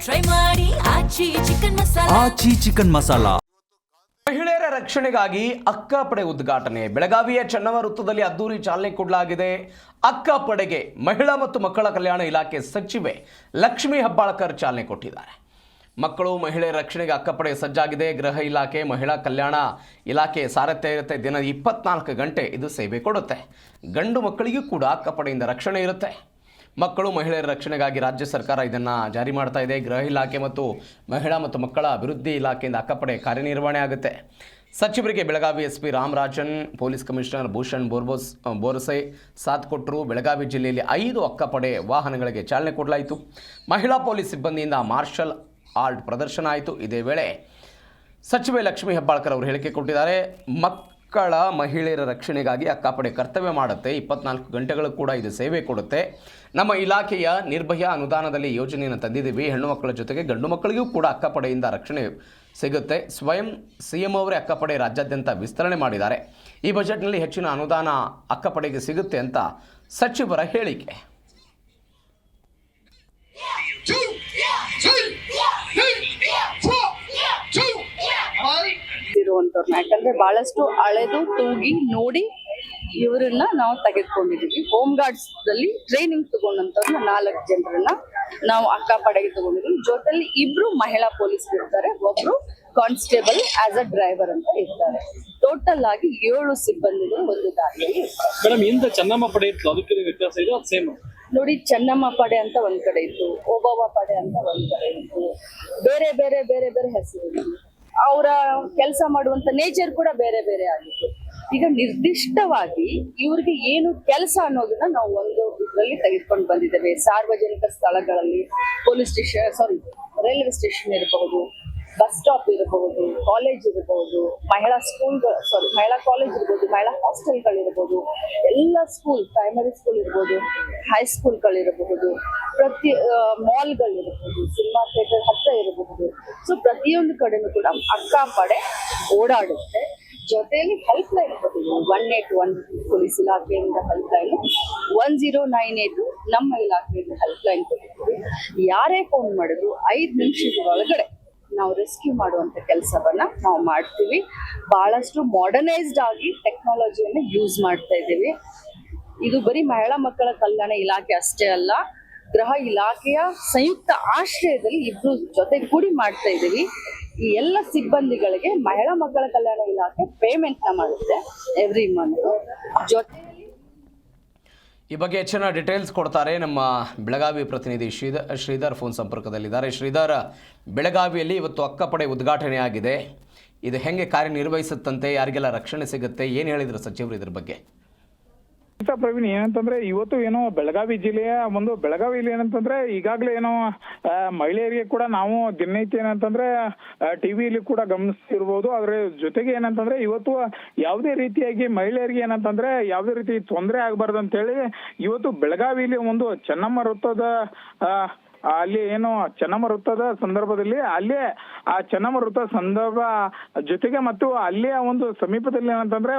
Try ಮಾಡಿ ಆಚಿ chicken masala. ಆಚಿ chicken masala. ಮಹಿಳೆಯರ ರಕ್ಷಣೆಗಾಗಿ ಅಕ್ಕಪಡೆ ಉದ್ಘಾಟನೆ. ಬೆಳಗಾವಿಯ ಚೆನ್ನವ ವೃತ್ತದಲ್ಲಿ ಅದ್ದೂರಿ ಚಾಲನೆ ಕೊಡಲಾಗಿದೆ. ಅಕ್ಕಪಡೆಗೆ ಮಹಿಳಾ ಮತ್ತು ಮಕ್ಕಳ ಕಲ್ಯಾಣ ಇಲಾಖೆ ಸಚಿವೆ ಲಕ್ಷ್ಮೀ ಹೆಬ್ಬಾಳ್ಕರ್ ಚಾಲನೆ ಕೊಟ್ಟಿದ್ದಾರೆ. ಮಕ್ಕಳು ಮಹಿಳೆಯರ ರಕ್ಷಣೆಗೆ ಅಕ್ಕಪಡೆ ಸಜ್ಜಾಗಿದೆ. ಗೃಹ ಇಲಾಖೆ, ಮಹಿಳಾ ಕಲ್ಯಾಣ ಇಲಾಖೆ ಸಾರಥ್ಯ ಇರುತ್ತೆ. ದಿನ 24 ಗಂಟೆ ಇದು ಸೇವೆ ಕೊಡುತ್ತೆ. ಗಂಡು ಮಕ್ಕಳಿಗೂ ಕೂಡ ಅಕ್ಕಪಡೆಯಿಂದ ರಕ್ಷಣೆ ಇರುತ್ತೆ. ಮಕ್ಕಳು ಮಹಿಳೆಯರ ರಕ್ಷಣೆಗಾಗಿ ರಾಜ್ಯ ಸರ್ಕಾರ ಇದನ್ನು ಜಾರಿ ಮಾಡ್ತಾ ಇದೆ. ಗೃಹ ಇಲಾಖೆ ಮತ್ತು ಮಹಿಳಾ ಮತ್ತು ಮಕ್ಕಳ ಅಭಿವೃದ್ಧಿ ಇಲಾಖೆಯಿಂದ ಅಕ್ಕಪಡೆ ಕಾರ್ಯನಿರ್ವಹಣೆ ಆಗುತ್ತೆ. ಸಚಿವರಿಗೆ Belagavi SP Ramarajan, police commissioner Bhushan Borase ಸಾಥ್ ಕೊಟ್ಟರು. ಬೆಳಗಾವಿ ಜಿಲ್ಲೆಯಲ್ಲಿ 5 ಅಕ್ಕಪಡೆ ವಾಹನಗಳಿಗೆ ಚಾಲನೆ ಕೊಡಲಾಯಿತು. ಮಹಿಳಾ ಪೊಲೀಸ್ ಸಿಬ್ಬಂದಿಯಿಂದ ಮಾರ್ಷಲ್ ಆರ್ಟ್ ಪ್ರದರ್ಶನ ಆಯಿತು. ಇದೇ ವೇಳೆ ಸಚಿವೆ ಲಕ್ಷ್ಮೀ ಹೆಬ್ಬಾಳ್ಕರ್ ಅವರು ಹೇಳಿಕೆ ಕೊಟ್ಟಿದ್ದಾರೆ. ಮಹಿಳೆಯರ ರಕ್ಷಣೆಗಾಗಿ ಅಕ್ಕಪಡೆ ಕರ್ತವ್ಯ ಮಾಡುತ್ತೆ. 24 ಗಂಟೆಗಳು ಕೂಡ ಇದು ಸೇವೆ ಕೊಡುತ್ತೆ. ನಮ್ಮ ಇಲಾಖೆಯ ನಿರ್ಭಯ ಅನುದಾನದಲ್ಲಿ ಯೋಜನೆಯನ್ನು ತಂದಿದ್ದೀವಿ. ಹೆಣ್ಣು ಮಕ್ಕಳ ಜೊತೆಗೆ ಗಂಡು ಮಕ್ಕಳಿಗೂ ಕೂಡ ಅಕ್ಕಪಡೆಯಿಂದ ರಕ್ಷಣೆ ಸಿಗುತ್ತೆ. ಸ್ವಯಂ CM ಅವರೇ ಅಕ್ಕಪಡೆ ರಾಜ್ಯಾದ್ಯಂತ ವಿಸ್ತರಣೆ ಮಾಡಿದ್ದಾರೆ. ಈ ಬಜೆಟ್ನಲ್ಲಿ ಹೆಚ್ಚಿನ ಅನುದಾನ ಅಕ್ಕಪಡೆಗೆ ಸಿಗುತ್ತೆ ಅಂತ ಸಚಿವರ ಹೇಳಿಕೆ. ಯಾಕಂದ್ರೆ ಬಹಳಷ್ಟು ಅಳೆದು ತೂಗಿ ನೋಡಿ ಇವರನ್ನ ನಾವು ತೆಗೆದುಕೊಂಡಿದೀವಿ. ಹೋಮ್ ಗಾರ್ಡ್ಸ್ ದಲ್ಲಿ ಟ್ರೈನಿಂಗ್ ತಗೊಂಡಂತವ್ರನ್ನ 4 ಜನರನ್ನ ನಾವು ಅಕ್ಕಪಡೆಗೆ ತಗೊಂಡಿದ್ದೀವಿ. ಜೊತೆಲಿ 2 ಮಹಿಳಾ ಪೊಲೀಸ್ ಇರ್ತಾರೆ, ಒಬ್ರು ಕಾನ್ಸ್ಟೇಬಲ್ ಆಸ್ ಅ ಡ್ರೈವರ್ ಅಂತ ಇರ್ತಾರೆ. ಟೋಟಲ್ ಆಗಿ 7 ಸಿಬ್ಬಂದಿಗಳು ಒಂದು ದಾರಿಯಲ್ಲಿ ಇರ್ತಾರೆ. ಚೆನ್ನಮ್ಮ ಪಡೆ ಇತ್ತು, ಅದಕ್ಕೆ ವ್ಯತ್ಯಾಸ ಇದೆ, ಅದು ಸೇಮ್ ನೋಡಿ. ಚೆನ್ನಮ್ಮ ಪಡೆ ಅಂತ ಒಂದ್ ಕಡೆ ಇತ್ತು, ಓಬವ್ವ ಪಡೆ ಅಂತ ಒಂದ್ ಕಡೆ ಇತ್ತು. ಬೇರೆ ಬೇರೆ ಬೇರೆ ಬೇರೆ ಹೆಸರು, ಅವರ ಕೆಲಸ ಮಾಡುವಂತ ನೇಚರ್ ಕೂಡ ಬೇರೆ ಬೇರೆ ಆಗಿತ್ತು. ಈಗ ನಿರ್ದಿಷ್ಟವಾಗಿ ಇವ್ರಿಗೆ ಏನು ಕೆಲಸ ಅನ್ನೋದನ್ನ ನಾವು ಒಂದು ಇದರಲ್ಲಿ ತೆಗೆದುಕೊಂಡು ಬಂದಿದ್ದೇವೆ. ಸಾರ್ವಜನಿಕ ಸ್ಥಳಗಳಲ್ಲಿ ಪೊಲೀಸ್ ಸ್ಟೇಷನ್, ರೈಲ್ವೆ ಸ್ಟೇಷನ್ ಇರಬಹುದು, ಬಸ್ ಸ್ಟಾಪ್ ಇರಬಹುದು, ಕಾಲೇಜ್ ಇರಬಹುದು, ಮಹಿಳಾ ಕಾಲೇಜ್ ಇರ್ಬೋದು, ಮಹಿಳಾ ಹಾಸ್ಟೆಲ್ಗಳಿರ್ಬೋದು, ಎಲ್ಲ ಸ್ಕೂಲ್, ಪ್ರೈಮರಿ ಸ್ಕೂಲ್ ಇರ್ಬೋದು, ಹೈಸ್ಕೂಲ್ಗಳಿರಬಹುದು, ಪ್ರತಿ ಮಾಲ್ಗಳಿರಬಹುದು, ಸಿನಿಮಾ ಥಿಯೇಟರ್ ಹತ್ರ ಇರಬಹುದು. ಸೊ ಪ್ರತಿಯೊಂದು ಕಡೆನೂ ಕೂಡ ಅಕ್ಕಪಡೆ ಓಡಾಡುತ್ತೆ. ಜೊತೆಯಲ್ಲಿ ಹೆಲ್ಪ್ ಲೈನ್ ಕೊಟ್ಟಿದ್ದೀವಿ. 181 ಪೊಲೀಸ್ ಇಲಾಖೆಯಿಂದ ಹೆಲ್ಪ್ ಲೈನ್, 1098 ನಮ್ಮ ಇಲಾಖೆಯಿಂದ ಹೆಲ್ಪ್ ಲೈನ್ ಕೊಟ್ಟಿದ್ದೀವಿ. ಯಾರೇ ಫೋನ್ ಮಾಡಿದ್ರು 5 ನಿಮಿಷದ ಒಳಗಡೆ ನಾವು ರೆಸ್ಕ್ಯೂ ಮಾಡುವಂತ ಕೆಲಸವನ್ನ ನಾವು ಮಾಡ್ತೀವಿ. ಬಹಳಷ್ಟು ಮಾಡರ್ನೈಸ್ಡ್ ಆಗಿ ಟೆಕ್ನಾಲಜಿಯನ್ನು ಯೂಸ್ ಮಾಡ್ತಾ ಇದ್ದೀವಿ. ಇದು ಬರೀ ಮಹಿಳಾ ಮಕ್ಕಳ ಕಲ್ಯಾಣ ಇಲಾಖೆ ಅಷ್ಟೇ ಅಲ್ಲ, ಗೃಹ ಇಲಾಖೆಯ ಸಂಯುಕ್ತ ಆಶ್ರಯದಲ್ಲಿ 2 ಜೊತೆ ಕೂಡಿ ಮಾಡ್ತಾ ಇದ್ದೀವಿ. ಈ ಎಲ್ಲ ಸಿಬ್ಬಂದಿಗಳಿಗೆ ಮಹಿಳಾ ಮಕ್ಕಳ ಕಲ್ಯಾಣ ಇಲಾಖೆ ಪೇಮೆಂಟ್ ನ ಮಾಡುತ್ತೆ ಎವ್ರಿ ಮಂತ್. ಜೊತೆ ಈ ಬಗ್ಗೆ ಹೆಚ್ಚಿನ ಡೀಟೇಲ್ಸ್ ಕೊಡ್ತಾರೆ ನಮ್ಮ ಬೆಳಗಾವಿ ಪ್ರತಿನಿಧಿ ಶ್ರೀಧರ್ ಫೋನ್ ಸಂಪರ್ಕದಲ್ಲಿದ್ದಾರೆ. ಶ್ರೀಧರ್, ಬೆಳಗಾವಿಯಲ್ಲಿ ಇವತ್ತು ಅಕ್ಕಪಡೆ ಉದ್ಘಾಟನೆ ಆಗಿದೆ. ಇದು ಹೆಂಗೆ ಕಾರ್ಯನಿರ್ವಹಿಸುತ್ತಂತೆ, ಯಾರಿಗೆಲ್ಲ ರಕ್ಷಣೆ ಸಿಗುತ್ತೆ, ಏನು ಹೇಳಿದ್ರು ಸಚಿವರು ಇದ್ರ ಬಗ್ಗೆ? ಪ್ರವೀಣ್, ಏನಂತಂದ್ರೆ ಇವತ್ತು ಏನೋ ಬೆಳಗಾವಿ ಜಿಲ್ಲೆಯ ಬೆಳಗಾವಿಯಲ್ಲಿ ಏನಂತಂದ್ರೆ ಈಗಾಗಲೇ ಏನೋ ಮಹಿಳೆಯರಿಗೆ ಕೂಡ ನಾವು ದಿನನಿತ್ಯ ಏನಂತಂದ್ರೆ ಟಿವಿಯಲ್ಲಿ ಕೂಡ ಗಮನಿಸ್ತಿರ್ಬೋದು. ಅದ್ರ ಜೊತೆಗೆ ಏನಂತಂದ್ರೆ ಇವತ್ತು ಯಾವುದೇ ರೀತಿಯಾಗಿ ಮಹಿಳೆಯರಿಗೆ ಏನಂತಂದ್ರೆ ಯಾವುದೇ ರೀತಿ ತೊಂದರೆ ಆಗಬಾರ್ದು ಅಂತ ಹೇಳಿ ಇವತ್ತು ಬೆಳಗಾವಿಯಲ್ಲಿ ಚೆನ್ನಮ್ಮ ವೃತ್ತದ ಅಲ್ಲಿ ಏನು ಚೆನ್ನಮ್ಮ ವೃತ್ತದ ಸಂದರ್ಭದಲ್ಲಿ ಅಲ್ಲೇ ಆ ಚೆನ್ನಮ್ಮ ವೃತ್ತ ಸಂದರ್ಭ ಜೊತೆಗೆ ಮತ್ತು ಅಲ್ಲಿಯ ಸಮೀಪದಲ್ಲಿ ಏನಂತಂದ್ರೆ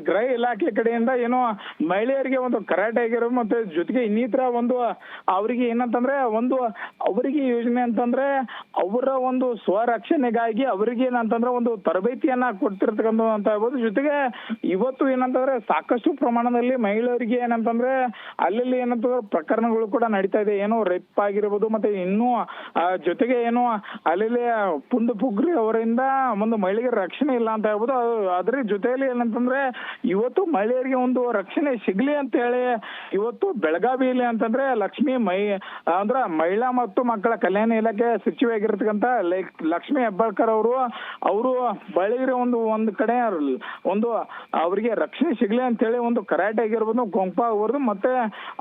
ಗೃಹ ಇಲಾಖೆ ಕಡೆಯಿಂದ ಏನೋ ಮಹಿಳೆಯರಿಗೆ ಕರಾಟೆ ಆಗಿರೋ ಮತ್ತೆ ಜೊತೆಗೆ ಇನ್ನಿತರ ಅವರಿಗೆ ಏನಂತಂದ್ರೆ ಅವರಿಗೆ ಯೋಜನೆ ಅಂತಂದ್ರೆ ಅವರ ಸ್ವರಕ್ಷಣೆಗಾಗಿ ಅವರಿಗೆ ಏನಂತಂದ್ರೆ ತರಬೇತಿಯನ್ನ ಕೊಡ್ತಿರ್ತಕ್ಕಂಥ ಅಂತ ಹೇಳ್ಬೋದು. ಜೊತೆಗೆ ಇವತ್ತು ಏನಂತಂದ್ರೆ ಸಾಕಷ್ಟು ಪ್ರಮಾಣದಲ್ಲಿ ಮಹಿಳೆಯರಿಗೆ ಏನಂತಂದ್ರೆ ಅಲ್ಲಿ ಏನಂತಂದ್ರೆ ಪ್ರಕರಣಗಳು ಕೂಡ ನಡೀತಾ ಇದೆ. ಏನೋ ರೇಪ್ ಆಗಿರ್ಬೋದು, ಮತ್ತೆ ಇನ್ನೂ ಜೊತೆಗೆ ಏನು ಅಲ್ಲಿ ಪುಂಡು ಪುಗ್ರಿ ಅವರಿಂದ ಮಹಿಳೆಯರಿಗೆ ರಕ್ಷಣೆ ಇಲ್ಲ ಅಂತ ಹೇಳ್ಬೋದು. ಅದ್ರ ಜೊತೆಯಲ್ಲಿ ಏನಂತಂದ್ರೆ ಇವತ್ತು ಮಹಿಳೆಯರಿಗೆ ರಕ್ಷಣೆ ಸಿಗ್ಲಿ ಅಂತ ಹೇಳಿ ಇವತ್ತು ಬೆಳಗಾವಿಯಲ್ಲಿ ಅಂತಂದ್ರೆ ಮಹಿಳಾ ಮತ್ತು ಮಕ್ಕಳ ಕಲ್ಯಾಣ ಇಲಾಖೆ ಸಚಿವೆ ಆಗಿರ್ತಕ್ಕಂಥ ಲಕ್ಷ್ಮೀ ಹೆಬ್ಬಾಳ್ಕರ್ ಅವರು ಮಹಿಳೆಯರಿಗೆ ಒಂದು ಕಡೆ ಅವರಿಗೆ ರಕ್ಷಣೆ ಸಿಗ್ಲಿ ಅಂತ ಹೇಳಿ ಕರಾಟೆ ಆಗಿರ್ಬೋದು, ಗೊಂಪ ಆಗಿರ್ಬೋದು, ಮತ್ತೆ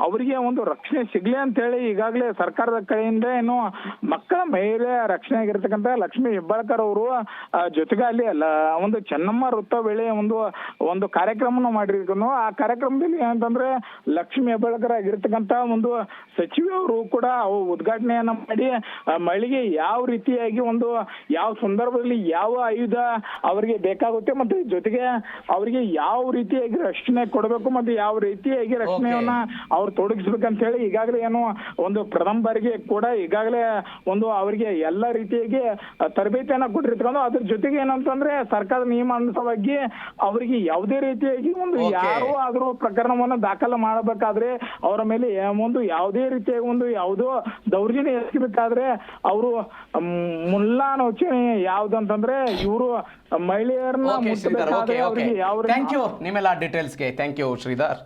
ಅವರಿಗೆ ರಕ್ಷಣೆ ಸಿಗ್ಲಿ ಅಂತ ಹೇಳಿ ಈಗಾಗಲೇ ಸರ್ಕಾರದ ಕಡೆಯಿಂದ ಏನು ಮಕ್ಕಳ ಮಹಿಳೆಯ ರಕ್ಷಣೆ ಆಗಿರ್ತಕ್ಕಂಥ ಲಕ್ಷ್ಮೀ ಹೆಬ್ಬಾಳ್ಕರ್ ಅವರು ಜೊತೆಗೆ ಅಲ್ಲಿ ಚೆನ್ನಮ್ಮ ವೃತ್ತ ವೇಳೆ ಒಂದು ಕಾರ್ಯಕ್ರಮ ಮಾಡಿರ್ತಾನೋ. ಆ ಕಾರ್ಯಕ್ರಮದಲ್ಲಿ ಏನಂತಂದ್ರೆ ಲಕ್ಷ್ಮೀ ಹೆಬ್ಬಾಳ್ಕರ್ ಆಗಿರ್ತಕ್ಕಂಥ ಸಚಿವೆ ಅವರು ಕೂಡ ಅವು ಉದ್ಘಾಟನೆಯನ್ನ ಮಾಡಿ ಮಹಿಳೆಗೆ ಯಾವ ರೀತಿಯಾಗಿ ಒಂದು ಯಾವ ಸಂದರ್ಭದಲ್ಲಿ ಯಾವ ಆಯುಧ ಅವರಿಗೆ ಬೇಕಾಗುತ್ತೆ ಮತ್ತೆ ಜೊತೆಗೆ ಅವರಿಗೆ ಯಾವ ರೀತಿಯಾಗಿ ರಕ್ಷಣೆ ಕೊಡಬೇಕು ಮತ್ತೆ ಯಾವ ರೀತಿಯಾಗಿ ರಕ್ಷಣೆಯನ್ನ ಅವ್ರು ತೊಡಗಿಸ್ಬೇಕಂತ ಹೇಳಿ ಈಗಾಗಲೇ ಏನು ಒಂದು ಪ್ರಥಮ ಬಾರಿಗೆ ಕೂಡ ಈಗಾಗಲೇ ಒಂದು ಅವರಿಗೆ ಎಲ್ಲ ರೀತಿಯಾಗಿ ತರಬೇತಿಯನ್ನ ಕೊಟ್ಟಿರ್ತಾರೆ. ಅದ್ರ ಜೊತೆಗೆ ಏನಂತಂದ್ರೆ ಸರ್ಕಾರದ ನಿಯಮಾನುಸಾರವಾಗಿ ಅವರಿಗೆ ಯಾವುದೇ ರೀತಿಯಾಗಿ ಒಂದು ಯಾರು ಆದ್ರೂ ಪ್ರಕರಣವನ್ನ ದಾಖಲು ಮಾಡಬೇಕಾದ್ರೆ ಅವರ ಮೇಲೆ ಒಂದು ಯಾವುದೇ ರೀತಿಯಾಗಿ ಒಂದು ಯಾವುದೋ ದೌರ್ಜನ್ಯ ಎಸಗಬೇಕಾದ್ರೆ ಅವರು ಮುಲ್ಲಾಲೋಚನೆ ಯಾವ್ದಂತಂದ್ರೆ ಇವರು ಮಹಿಳೆಯರನ್ನ ಮುಟ್ಟಬೇಕಾದ್ರೆ ಅವರಿಗೆ ಯಾವ ಥ್ಯಾಂಕ್ ಯು ನಿಮ್ಮೆಲ್ಲ ಡೀಟೇಲ್ಸ್ಗೆ ಥ್ಯಾಂಕ್ ಯು ಶ್ರೀಧರ್.